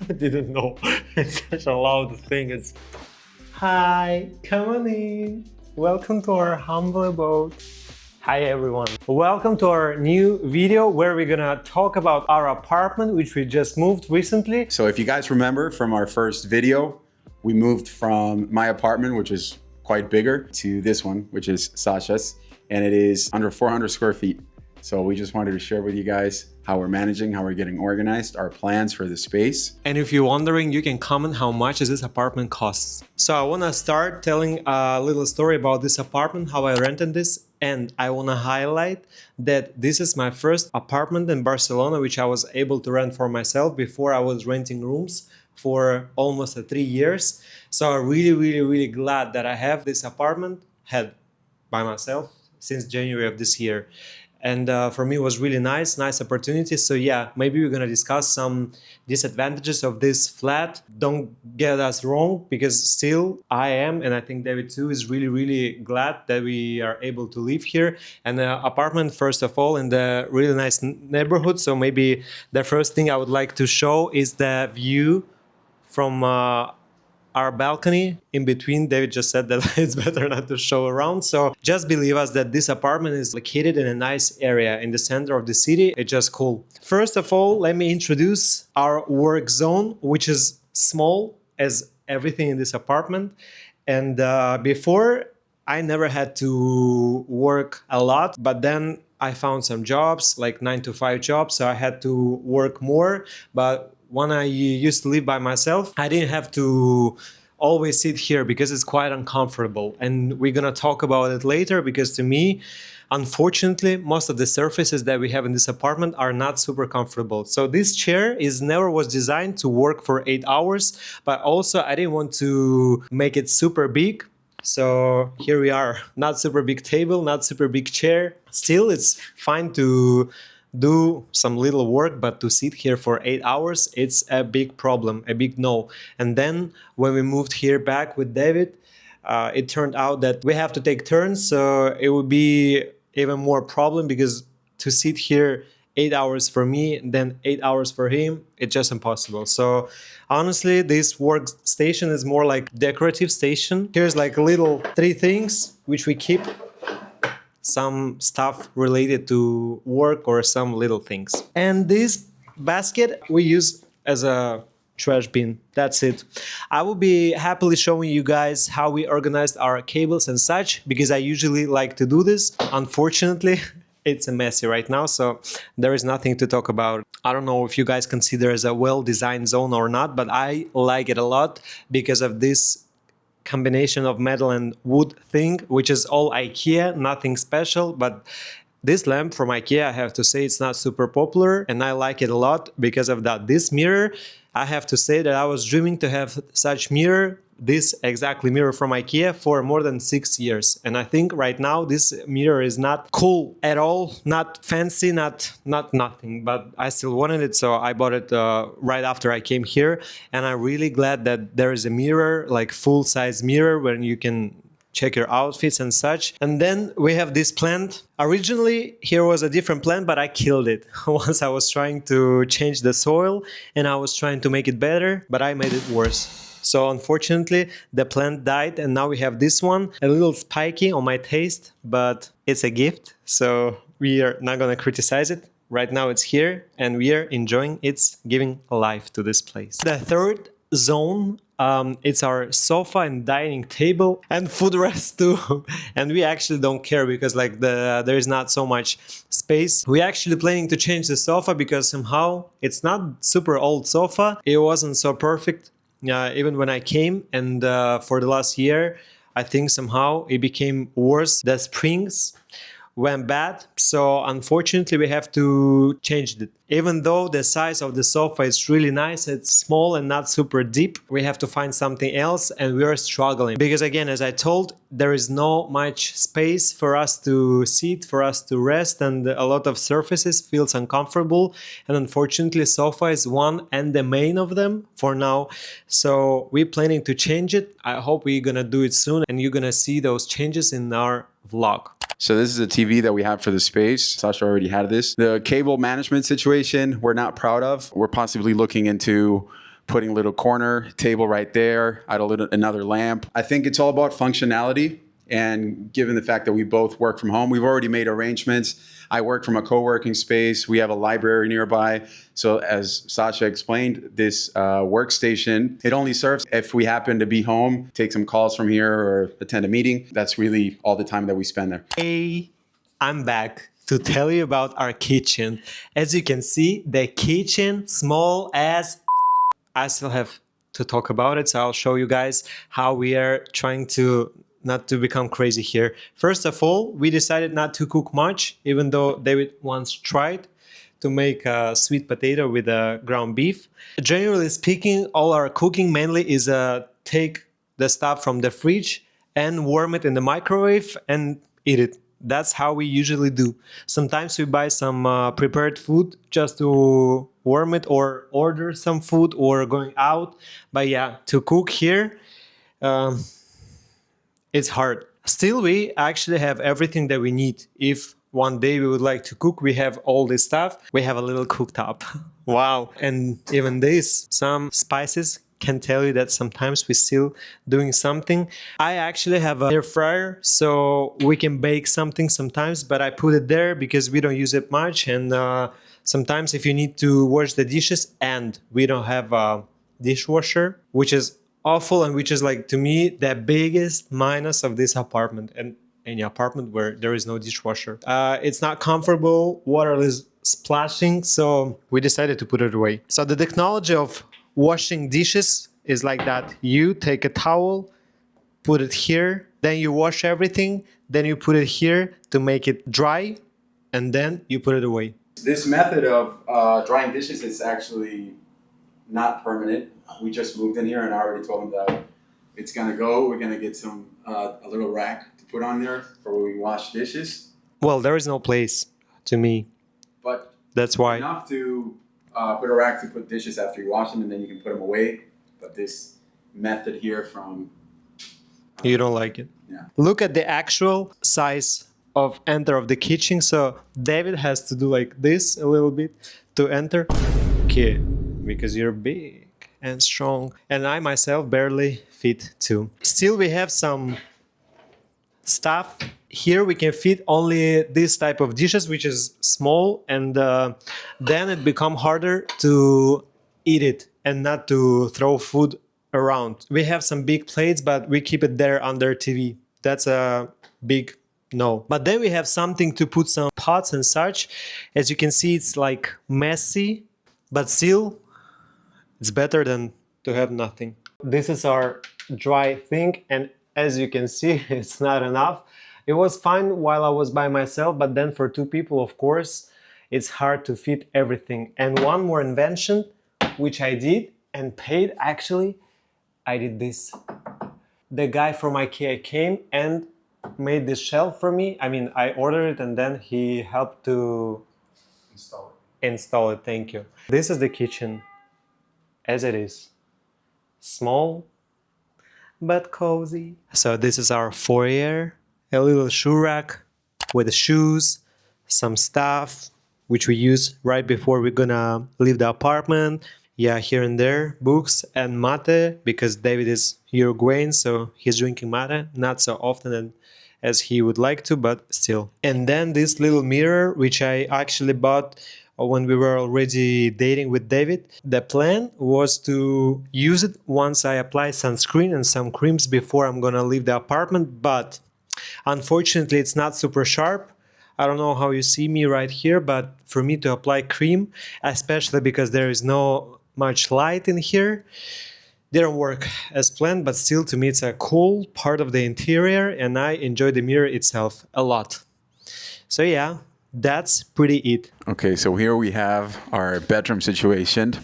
I didn't know it's such a loud thing. It's hi, come on in. Welcome to our humble abode. Hi everyone. Welcome to our new video where we're gonna talk about our apartment which we just moved recently. So if you guys remember from our first video, we moved from my apartment, which is quite bigger, to this one, which is Sasha's, and it is under 400 square feet. So we just wanted to share with you guys how we're managing, how we're getting organized, our plans for the space. And if you're wondering, you can comment how much this apartment costs. So I want to start telling a little story about this apartment, how I rented this. And I want to highlight that this is my first apartment in Barcelona, which I was able to rent for myself. Before I was renting rooms for almost 3 years. So I'm really glad that I have this apartment had by myself since January of this year. And for me, it was really nice opportunity. So yeah, maybe we're gonna discuss some disadvantages of this flat. Don't get us wrong, because still I am, and I think David too, is really glad that we are able to live here. And the apartment, first of all, in the really nice neighborhood. So maybe the first thing I would like to show is the view from our balcony. In between, David just said that it's better not to show around. So just believe us that this apartment is located in a nice area in the center of the city. It's just cool. First of all, let me introduce our work zone, which is small as everything in this apartment. And before, I never had to work a lot, but then I found some jobs, like 9-to-5 jobs. So I had to work more, but when I used to live by myself, I didn't have to always sit here because it's quite uncomfortable. And we're gonna talk about it later, because to me, unfortunately, most of the surfaces that we have in this apartment are not super comfortable. So this chair never was designed to work for 8 hours, but also I didn't want to make it super big. So here we are, not super big table, not super big chair. Still, it's fine to do some little work, but to sit here for 8 hours, it's a big problem, a big no. And then when we moved here back with David, it turned out that we have to take turns, so it would be even more problem, because to sit here 8 hours for me, then 8 hours for him, it's just impossible. So honestly, this workstation is more like decorative station. Here's like little 3 things which we keep some stuff related to work or some little things. And this basket we use as a trash bin. That's it. I will be happily showing you guys how we organized our cables and such, because I usually like to do this. Unfortunately, it's a messy right now, so there is nothing to talk about. I don't know if you guys consider it as a well-designed zone or not, but I like it a lot because of this combination of metal and wood thing, which is all IKEA, nothing special. But this lamp from IKEA, I have to say, it's not super popular, and I like it a lot because of that. This mirror, I have to say that I was dreaming to have such mirror, this exactly mirror from IKEA, for more than 6 years. And I think right now this mirror is not cool at all, not fancy, not nothing, but I still wanted it, so I bought it right after I came here. And I'm really glad that there is a mirror, like full-size mirror, where you can check your outfits and such. And then we have this plant. Originally, here was a different plant, but I killed it once I was trying to change the soil, and I was trying to make it better, but I made it worse. So unfortunately, the plant died, and now we have this one, a little spiky on my taste, but it's a gift, so we are not gonna criticize it. Right now it's here, and we are enjoying its giving life to this place. The third zone, it's our sofa and dining table and footrest too. And we actually don't care, because like there is not so much space. We actually planning to change the sofa, because somehow it's not super old sofa. It wasn't so perfect. Even when I came, and for the last year, I think somehow it became worse. The springs went bad, so unfortunately we have to change it. Even though the size of the sofa is really nice, it's small and not super deep, we have to find something else, and we are struggling. Because again, as I told, there is no much space for us to sit, for us to rest, and a lot of surfaces feels uncomfortable. And unfortunately, sofa is one and the main of them for now. So we're planning to change it. I hope we're gonna do it soon, and you're gonna see those changes in our vlog. So this is a TV that we have for the space. Sasha already had this. The cable management situation, we're not proud of. We're possibly looking into putting a little corner table right there, add another lamp. I think it's all about functionality. And given the fact that we both work from home, we've already made arrangements. I work from a co-working space. We have a library nearby. So as Sasha explained, this workstation, it only serves if we happen to be home, take some calls from here or attend a meeting. That's really all the time that we spend there. Hey, I'm back to tell you about our kitchen. As you can see, the kitchen, small as I still have to talk about it, so I'll show you guys how we are trying to not to become crazy here. First of all, we decided not to cook much, even though David once tried to make a sweet potato with a ground beef. Generally speaking, all our cooking mainly is take the stuff from the fridge and warm it in the microwave and eat it. That's how we usually do. Sometimes we buy some prepared food just to warm it or order some food or going out. But yeah, to cook here, it's hard. Still, we actually have everything that we need. If one day we would like to cook, we have all this stuff. We have a little cooktop. Wow. And even this, some spices can tell you that sometimes we're still doing something. I actually have an air fryer, so we can bake something sometimes, but I put it there because we don't use it much. And sometimes if you need to wash the dishes and we don't have a dishwasher, which is awful and which is like to me the biggest minus of this apartment and any apartment where there is no dishwasher. It's not comfortable, water is splashing, so we decided to put it away. So the technology of washing dishes is like that. You take a towel, put it here, then you wash everything, then you put it here to make it dry, and then you put it away. This method of drying dishes is actually not permanent. We just moved in here and I already told them that it's gonna go. We're gonna get some a little rack to put on there for when we wash dishes. Well, there is no place to me. But that's why. Enough to put a rack to put dishes after you wash them and then you can put them away. But this method here from... You don't like it? Yeah. Look at the actual size of enter of the kitchen. So David has to do like this a little bit to enter. Okay, because you're big and strong. And I myself barely fit too. Still we have some stuff. Here we can fit only this type of dishes, which is small, and then it become harder to eat it and not to throw food around. We have some big plates, but we keep it there under TV. That's a big no. But then we have something to put some pots and such. As you can see, it's like messy, but still it's better than to have nothing. This is our dry thing, and as you can see, it's not enough. It was fine while I was by myself, but then for two people, of course, it's hard to fit everything. And one more invention, which I did and paid, actually, I did this. The guy from IKEA came and made this shelf for me. I mean, I ordered it and then he helped to install it. Thank you. This is the kitchen as it is. Small, but cozy. So this is our foyer, a little shoe rack with the shoes, some stuff which we use right before we're gonna leave the apartment. Yeah, here and there, books and mate, because David is Uruguayan, so he's drinking mate, not so often as he would like to, but still. And then this little mirror, which I actually bought when we were already dating with David. The plan was to use it once I apply sunscreen and some creams before I'm gonna leave the apartment, but unfortunately it's not super sharp. I don't know how you see me right here, but for me to apply cream, especially because there is no much light in here, didn't work as planned, but still to me it's a cool part of the interior and I enjoy the mirror itself a lot. So yeah, that's pretty it. Okay, so here we have our bedroom situation.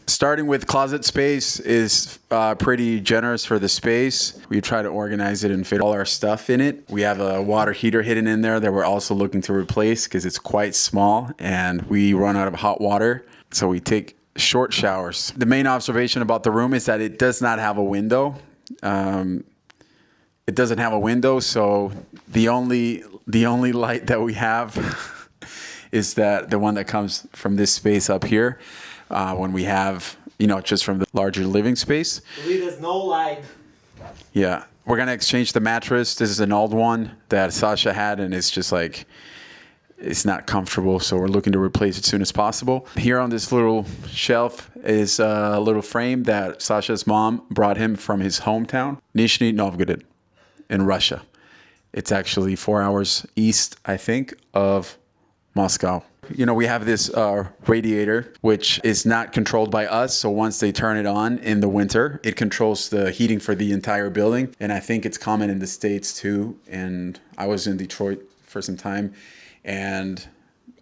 Starting with closet space is pretty generous for the space. We try to organize it and fit all our stuff in it. We have a water heater hidden in there that we're also looking to replace because it's quite small and we run out of hot water. So we take short showers. The main observation about the room is that it does not have a window. It doesn't have a window, so the only light that we have is that the one that comes from this space up here. when we have, just from the larger living space. There's no light. Yeah, we're gonna exchange the mattress. This is an old one that Sasha had, and it's just like, it's not comfortable, so we're looking to replace it as soon as possible. Here on this little shelf is a little frame that Sasha's mom brought him from his hometown, Nizhny Novgorod, in Russia. It's actually 4 hours east, I think, of Moscow. We have this radiator, which is not controlled by us. So once they turn it on in the winter, it controls the heating for the entire building. And I think it's common in the States too. And I was in Detroit for some time, and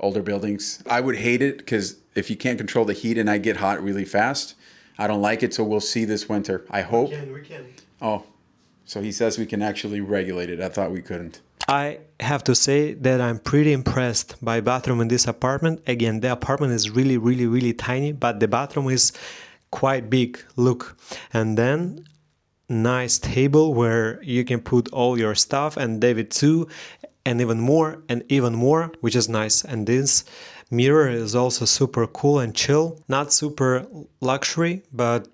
older buildings, I would hate it because if you can't control the heat and I get hot really fast, I don't like it. So we'll see this winter, I hope. We can. Oh, so he says we can actually regulate it. I thought we couldn't. I have to say that I'm pretty impressed by bathroom in this apartment. Again, the apartment is really, really, really tiny, but the bathroom is quite big. Look. And then nice table where you can put all your stuff, and David too, and even more, which is nice. And this mirror is also super cool and chill. Not super luxury, but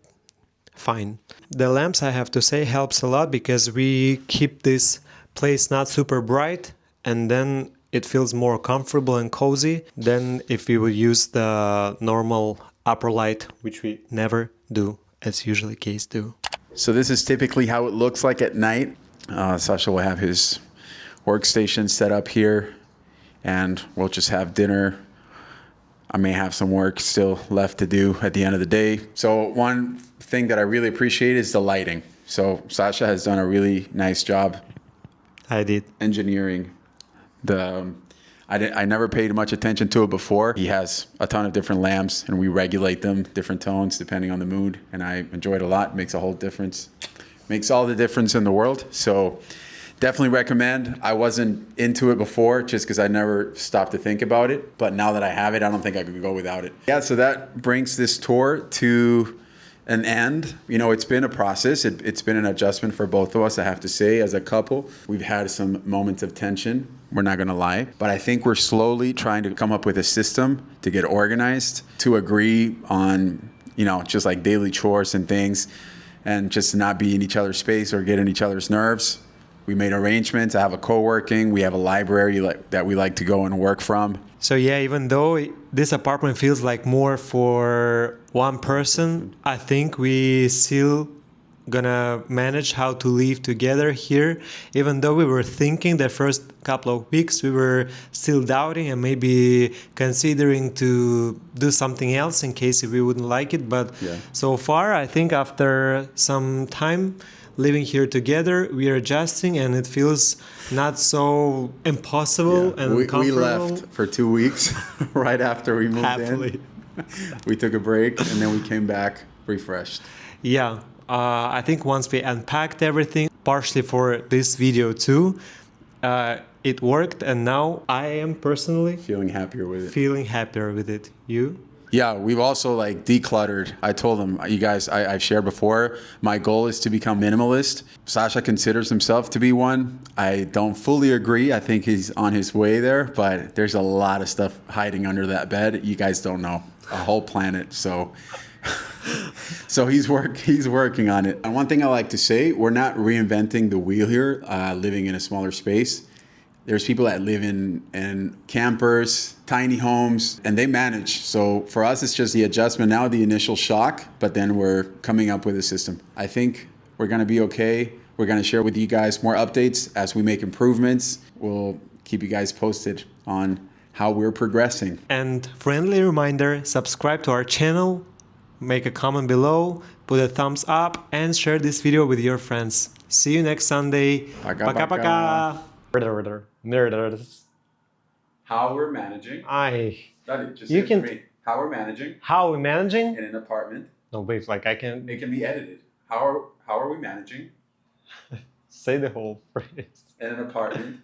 fine. The lamps, I have to say, helps a lot because we keep this place not super bright, and then it feels more comfortable and cozy than if we would use the normal upper light, which we never do, as usually case do. So this is typically how it looks like at night. Sasha will have his workstation set up here, and we'll just have dinner. I may have some work still left to do at the end of the day. So one thing that I really appreciate is the lighting. So Sasha has done a really nice job. I did. Engineering. I never paid much attention to it before. He has a ton of different lamps, and we regulate them, different tones depending on the mood. And I enjoy it a lot. Makes a whole difference. Makes all the difference in the world. So definitely recommend. I wasn't into it before just because I never stopped to think about it. But now that I have it, I don't think I could go without it. Yeah, so that brings this tour to an end. It's been a process. It's been an adjustment for both of us, I have to say, as a couple. We've had some moments of tension, we're not gonna lie. But I think we're slowly trying to come up with a system to get organized, to agree on, just like daily chores and things, and just not be in each other's space or get in each other's nerves. We made arrangements. I have a co-working. We have a library that we like to go and work from. So yeah, even though this apartment feels like more for one person, I think we still gonna manage how to live together here. Even though we were thinking the first couple of weeks, we were still doubting and maybe considering to do something else in case we wouldn't like it. But so far, I think after some time living here together, we are adjusting, and it feels not so impossible and we comfortable. left for 2 weeks right after we moved Happily. in. We took a break, and then we came back refreshed. Yeah, I think once we unpacked everything, partially for this video too, it worked, and now I am personally Feeling happier with it. feeling happier with it. You? Yeah, we've also decluttered. I told them, you guys, I've shared before, my goal is to become minimalist. Sasha considers himself to be one. I don't fully agree. I think he's on his way there, but there's a lot of stuff hiding under that bed. You guys don't know. A whole planet. So he's working on it. And one thing I like to say, we're not reinventing the wheel here, living in a smaller space. There's people that live in campers, tiny homes, and they manage. So for us, it's just the adjustment now, the initial shock, but then we're coming up with a system. I think we're going to be okay. We're going to share with you guys more updates as we make improvements. We'll keep you guys posted on how we're progressing. And friendly reminder, subscribe to our channel, make a comment below, put a thumbs up, and share this video with your friends. See you next Sunday. Пока-пока. Murders. How we're managing. You can. How we're managing How we managing? in an apartment. No, wait. Like I can It can be edited. How are we managing say the whole phrase. in an apartment?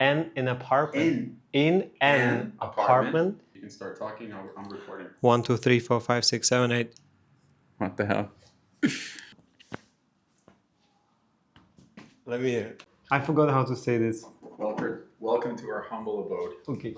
And an apartment. In an an apartment. You can start talking. I'm recording. 1, 2, 3, 4, 5, 6, 7, 8. What the hell? Let me. I forgot how to say this. Welcome to our humble abode. Okay.